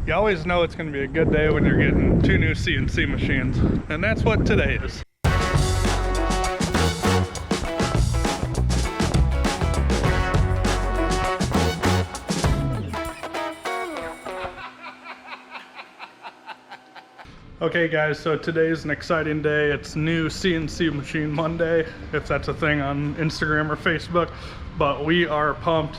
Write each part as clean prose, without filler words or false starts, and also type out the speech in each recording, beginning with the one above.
You always know it's going to be a good day when you're getting 2 new CNC machines, and that's what today is. Okay guys, so today's an exciting day. It's new CNC Machine Monday, if that's a thing on Instagram or Facebook, but we are pumped.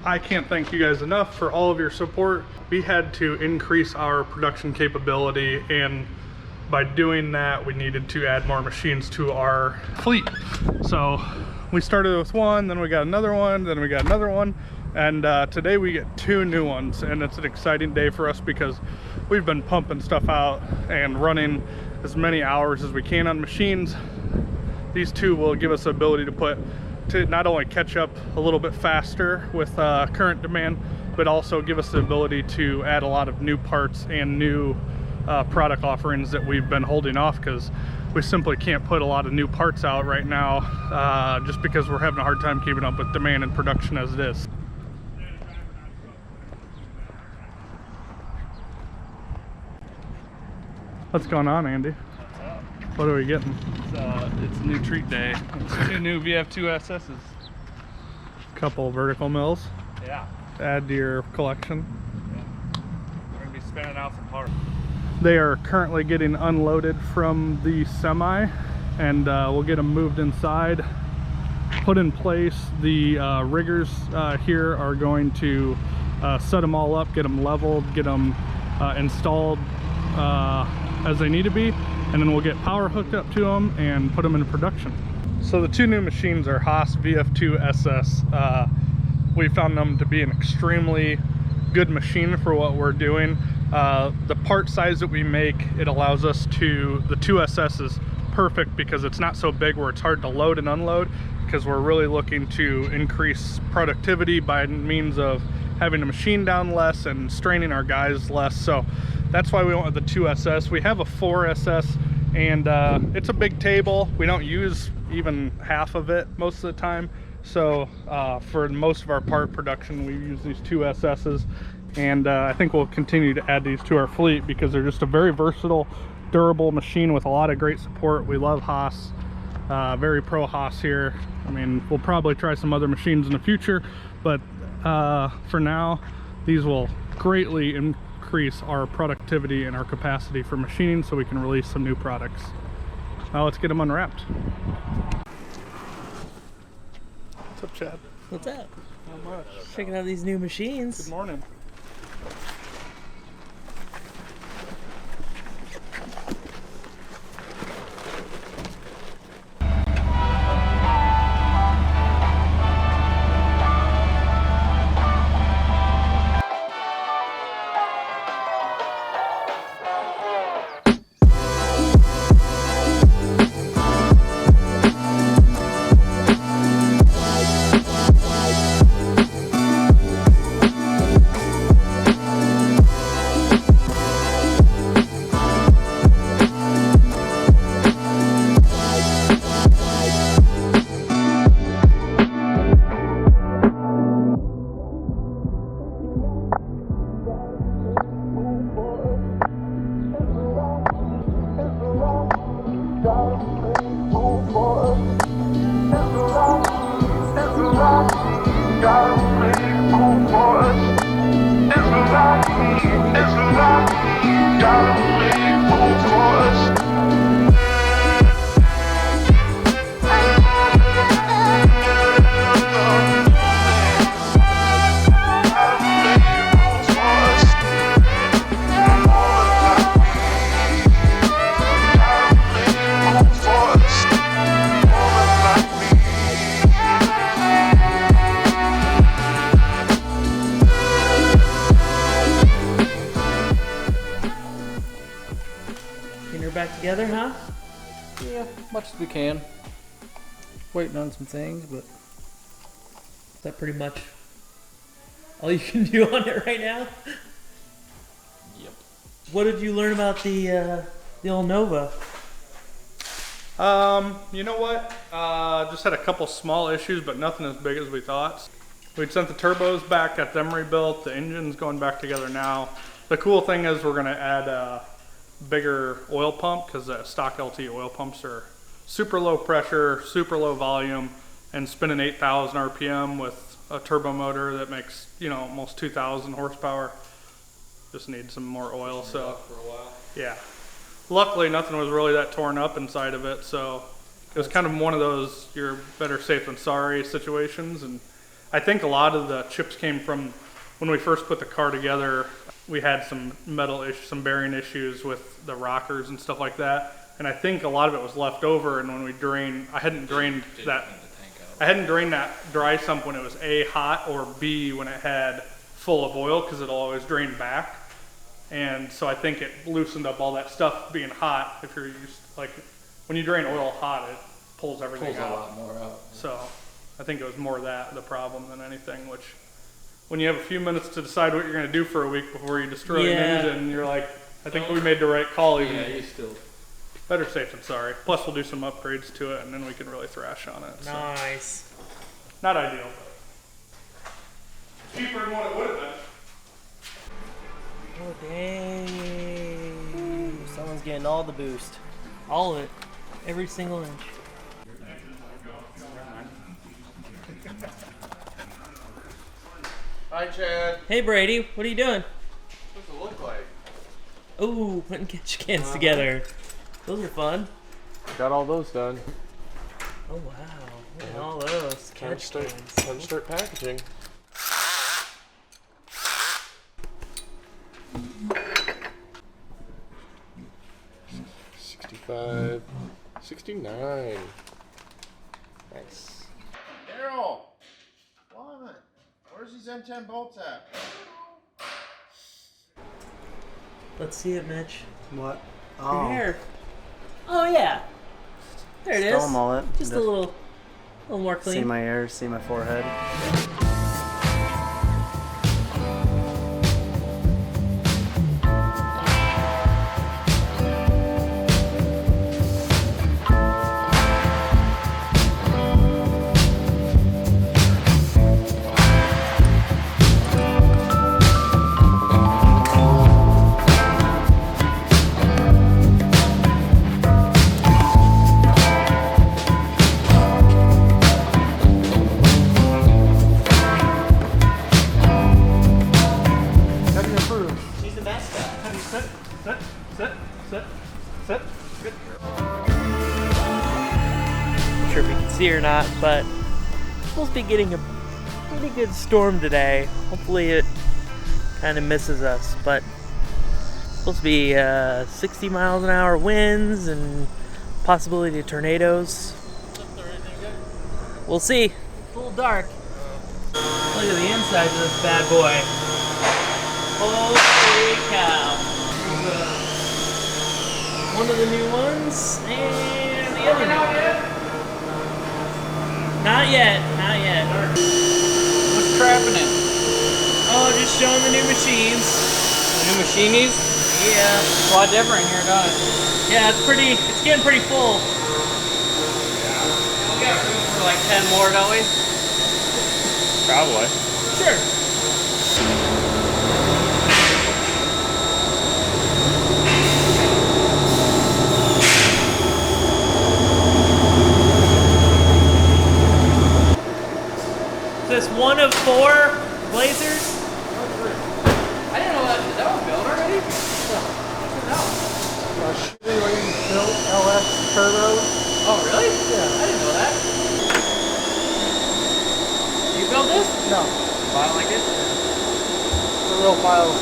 I can't thank you guys enough for all of your support. We had to increase our production capability, and by doing that, we needed to add more machines to our fleet. So we started with one, then we got another one, then we got another one, and today we get 2 new ones, and it's an exciting day for us because we've been pumping stuff out and running as many hours as we can on machines. These 2 will give us the ability to not only catch up a little bit faster with current demand, but also give us the ability to add a lot of new parts and new product offerings that we've been holding off because we simply can't put a lot of new parts out right now just because we're having a hard time keeping up with demand and production as it is. What's going on, Andy? What's up? What are we getting? It's a new treat day. It's 2 new VF2 SS's. Couple vertical mills. Yeah. To add to your collection. Yeah. We're gonna be spinning out some parts. They are currently getting unloaded from the semi, and we'll get them moved inside, put in place. The riggers here are going to set them all up, get them leveled, get them installed as they need to be, and then we'll get power hooked up to them and put them into production. So the 2 new machines are Haas VF2 SS. We found them to be an extremely good machine for what we're doing. The part size that we make, it allows us to, the 2 SS is perfect because it's not so big where it's hard to load and unload, because we're really looking to increase productivity by means of having a machine down less and straining our guys less. So that's why we went with the 2 SS. We have a 4 SS, and it's a big table. We don't use even half of it most of the time. So for most of our part production, we use these 2 SS's, and I think we'll continue to add these to our fleet because they're just a very versatile, durable machine with a lot of great support. We love Haas, very pro Haas here. I mean, we'll probably try some other machines in the future, but for now, these will greatly increase our productivity and our capacity for machining so we can release some new products. Now let's get them unwrapped. What's up, Chad? What's up? Not much. Checking out these new machines. Good morning. Back together, huh? Yeah, much as we can. Waiting on some things, but Is that pretty much all you can do on it right now? yep. What did you learn about the old Nova? You know what? Just had a couple small issues, but nothing as big as we thought. We'd sent the turbos back, got them rebuilt. The engine's going back together now. The cool thing is we're gonna add a bigger oil pump because the stock LT oil pumps are super low pressure, super low volume, and spinning 8,000 RPM with a turbo motor that makes, you know, almost 2,000 horsepower. Just need some more oil. So For a while. yeah, luckily nothing was really that torn up inside of it, so it was kind of one of those you're better safe than sorry situations. And I think a lot of the chips came from when we first put the car together. We had some metal issues, some bearing issues with the rockers and stuff like that, and I think a lot of it was left over. And when we drained, I hadn't drained that dry sump when it was A, hot, or B, when it had full of oil, because it'll always drain back. And so I think it loosened up all that stuff being hot. If you're used, like when you drain oil hot, it pulls everything out. A lot more out. So I think it was more that the problem than anything, which when you have a few minutes to decide what you're going to do for a week before you destroy an engine, you're like, I think we made the right call. Even Yeah, you still. better safe than sorry. Plus we'll do some upgrades to it, and then we can really thrash on it. So. Nice. Not ideal, but cheaper than what it would have been. Oh, dang. Ooh, someone's getting all the boost. All of it. Every single inch. Hi, Chad. Hey, Brady. What are you doing? What's it look like? Ooh, putting catch cans together. Those are fun. Got all those done. Oh, wow. Look at all those catch cans. Time to start packaging. $65, $69. Nice. Daryl! What? Where's these M10 bolts at? Let's see it, Mitch. What? Your Oh, hair. Oh, yeah. There it is. still a mullet. Just a little more clean. See my ears, see my forehead. She's the mascot. Sit, sit, sit, sit, sit. Good. Not sure if you can see or not, but we're supposed to be getting a pretty good storm today. Hopefully it kind of misses us, but it's supposed to be 60 miles an hour winds and possibility of tornadoes. We'll see. It's a little dark. Look at the inside of this bad boy. Holy cow. One of the new ones and the other new one. Not yet, not yet. What's trapping it? Oh, just showing the new machines. The new machinies? Yeah. It's a lot different here, don't it? Yeah, it's getting pretty full. We got room for like 10 more, don't we? Probably. Sure. Is this one of 4 Blazers? I didn't know that was built already. Built LS turbos. Oh, really? Yeah. I didn't know that. You built this? No, I like it. it's a real file.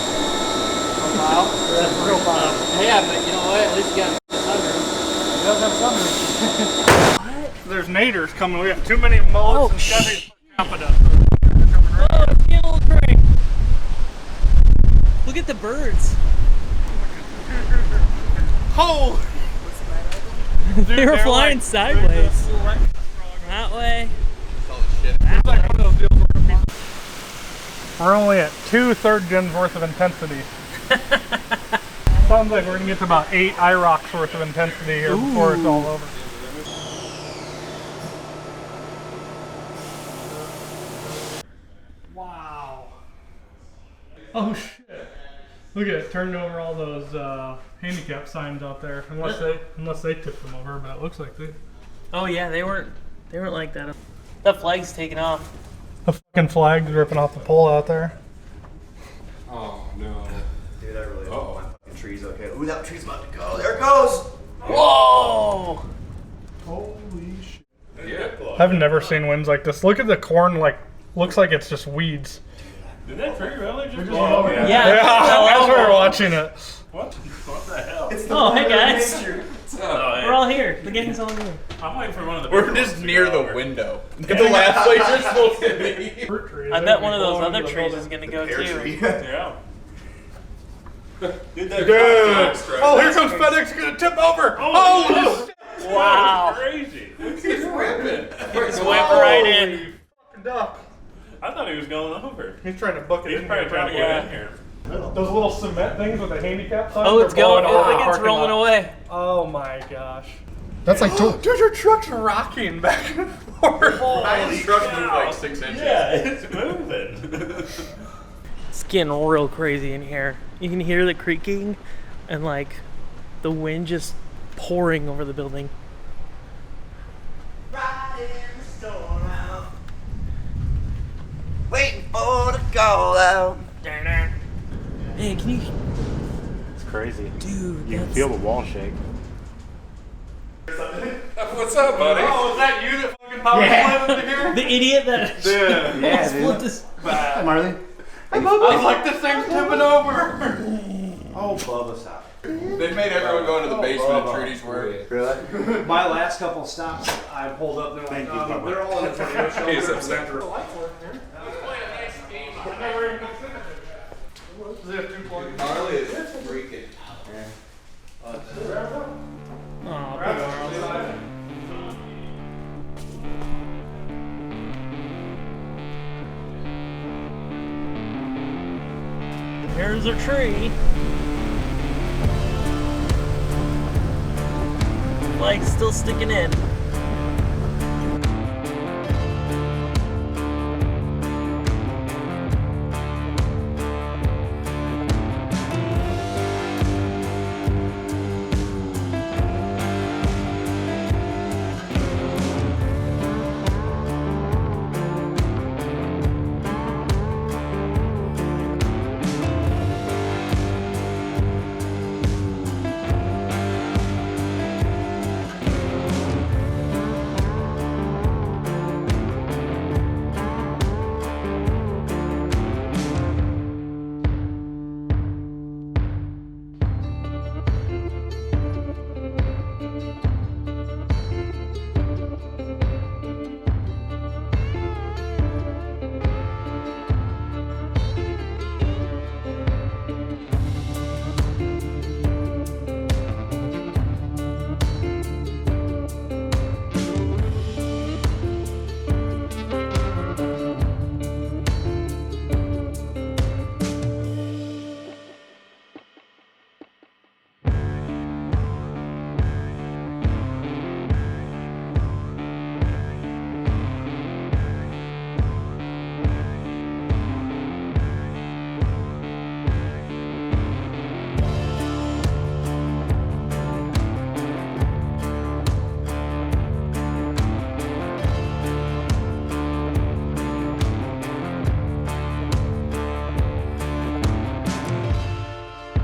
Wow. It's a real file. Yeah, but you know what? At least you got a sunroof. It does have sunroof. There's naders coming. We got too many mullets and Chevys jumping us. Oh, it's getting a little crank. Look at the birds. Oh! They were they're flying like- sideways. That way. It's like one of those deals where we're only at 2 third gens worth of intensity. Sounds like we're gonna get to about 8 IROCs worth of intensity here before it's all over. Wow. Oh shit. Look at it, turned over all those handicap signs out there. Unless they tipped them over, but it looks like they. Oh yeah, they weren't like that. That flag's taken off. The fucking flag's ripping off the pole out there. Oh no. Dude, I really hope my fucking tree's okay. Ooh, that tree's about to go. There it goes! Whoa! Holy shit. Yeah. I've never seen winds like this. Look at the corn, like, looks like it's just weeds. Did that tree really just blow over? Yeah. Yeah, as we were watching it. What? What the hell? Oh, hey guys. We're all here. The gang's all here. I'm waiting for one of the. We're just near the window. The last place you're supposed to be. I bet one of those other trees is gonna go too. Yeah. Dude. Oh, here comes FedEx gonna tip over. Oh, Wow. Crazy. He's ripping. Just went right in. fucking duck. I thought he was going over. He's trying to book it He's in probably here. trying to Yeah. get in here. Those little cement things with the handicap signs. Oh, it's are going. blowing I over the think it's parking rolling lot. away. Oh my gosh. That's like Dude, your truck's rocking back and forth. Ryan's truck moved like 6 inches. Yeah, it's moving. It's getting real crazy in here. You can hear the creaking and like the wind just pouring over the building. waiting for the call out. Man, can you? It's crazy. Dude, You can that's- feel the wall shake. What's up, buddy? Oh, is that you that fucking power slammed into here? The idiot that Yeah, split dude. this. Hi, Marley. I was like, this thing's tipping over. Oh, Bubba, stop. They made everyone go into the basement at Trudy's work. Really? My last couple stops, I pulled up. They're Thank like, you, Bubba. they're all in the tornado shelter. Okay, so set. Harley is freaking. Oh, poor Marl. Here's a tree. Flag's still sticking in.